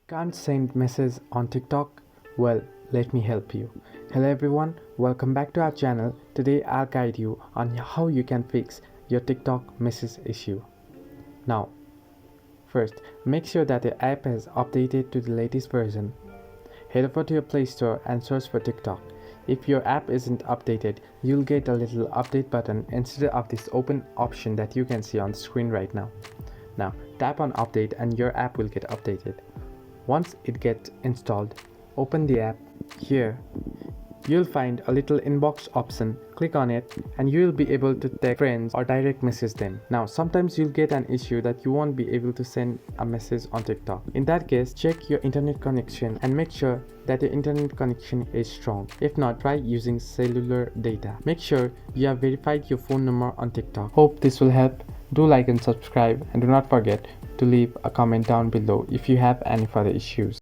Can't send messages on TikTok? Well, let me help you. Hello everyone, welcome back to our channel. Today I'll guide you on how you can fix your TikTok message issue. Now, first, make sure that your app is updated to the latest version. Head over to your Play Store and search for TikTok. If your app isn't updated, you'll get a little update button instead of this open option that you can see on the screen right now. Now, tap on update and your app will get updated. Once it gets installed, open the app. Here, you'll find a little inbox option. Click on it and you will be able to text friends or direct message them. Now, sometimes you'll get an issue that you won't be able to send a message on TikTok. In that case, check your internet connection and make sure that your internet connection is strong. If not, try using cellular data. Make sure you have verified your phone number on TikTok. Hope this will help. Do like and subscribe, and do not forget to leave a comment down below if you have any further issues.